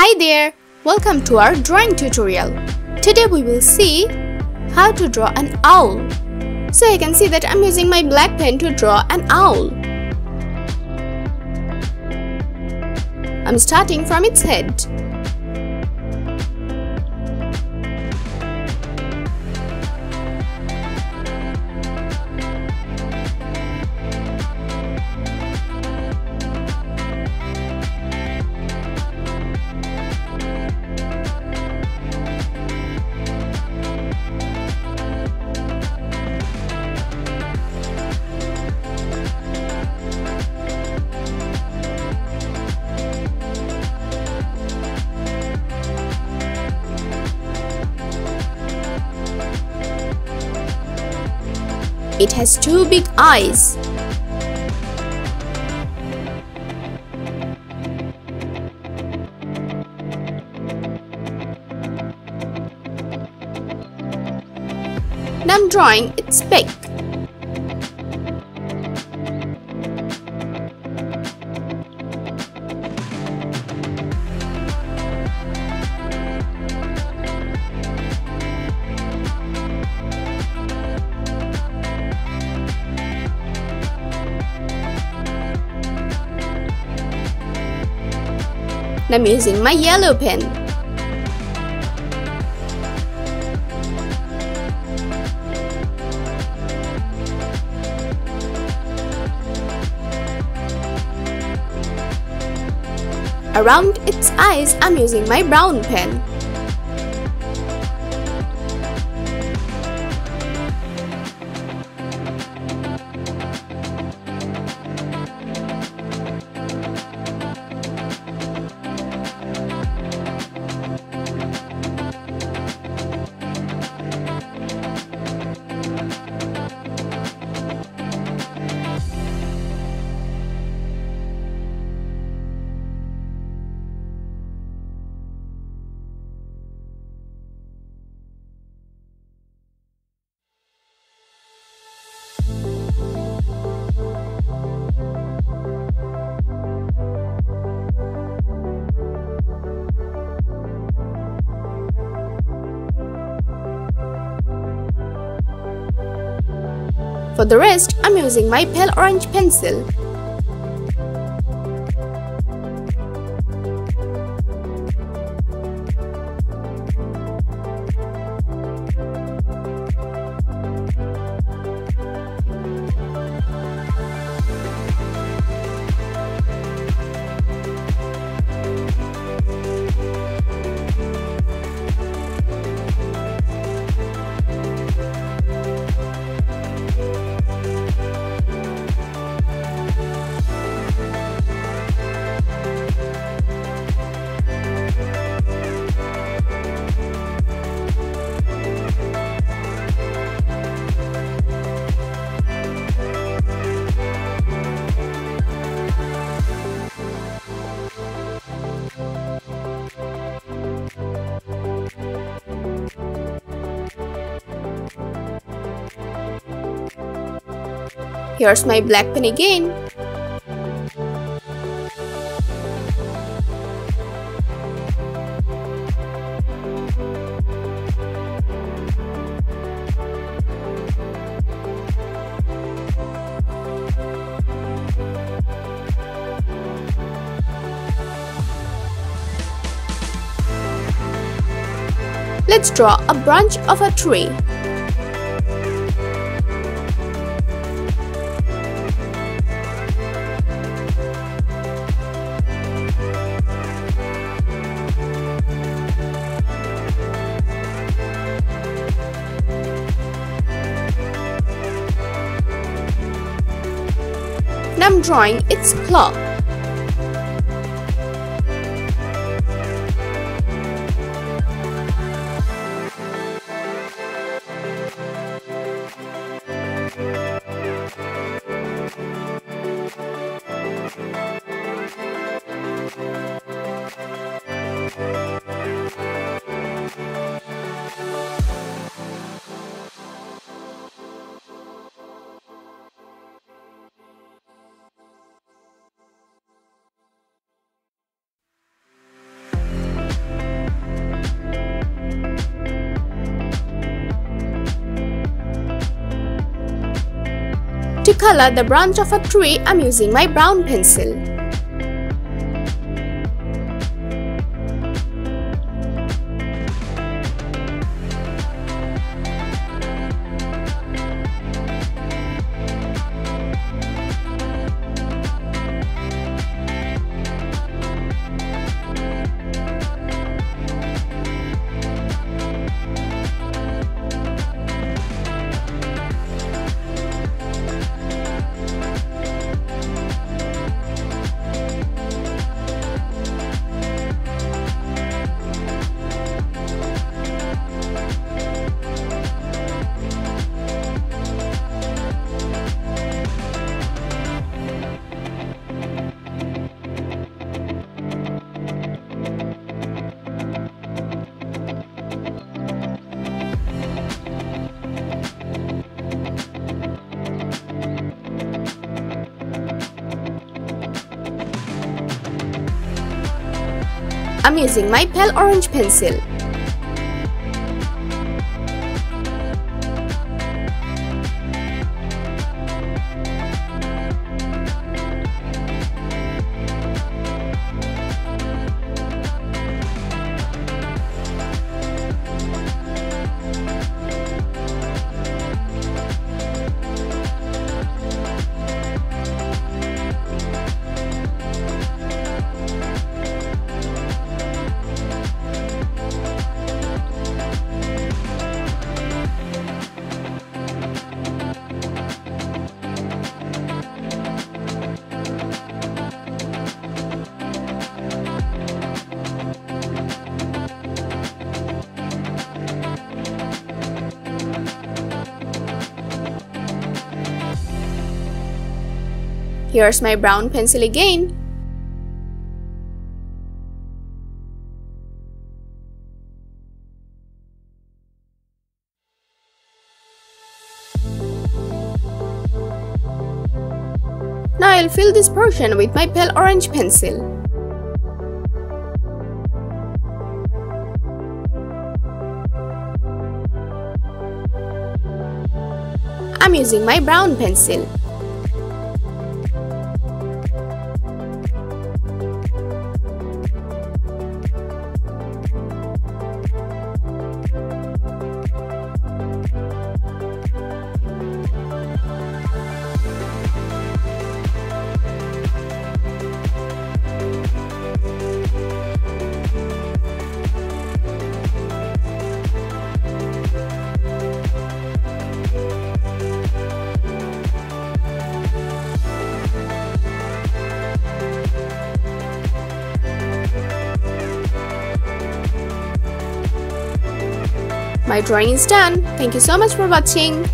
Hi there! Welcome to our drawing tutorial. Today we will see how to draw an owl. So you can see that I'm using my black pen to draw an owl. I'm starting from its head. It has two big eyes. Now I'm drawing its beak. Now I'm using my yellow pen. Around its eyes, I'm using my brown pen. For the rest, I'm using my pale orange pencil. Here's my black pen again. Let's draw a branch of a tree. Now I'm drawing its claw. To color the branch of a tree, I'm using my brown pencil. I'm using my pale orange pencil. Here's my brown pencil again. Now I'll fill this portion with my pale orange pencil. I'm using my brown pencil. My drawing is done. Thank you so much for watching.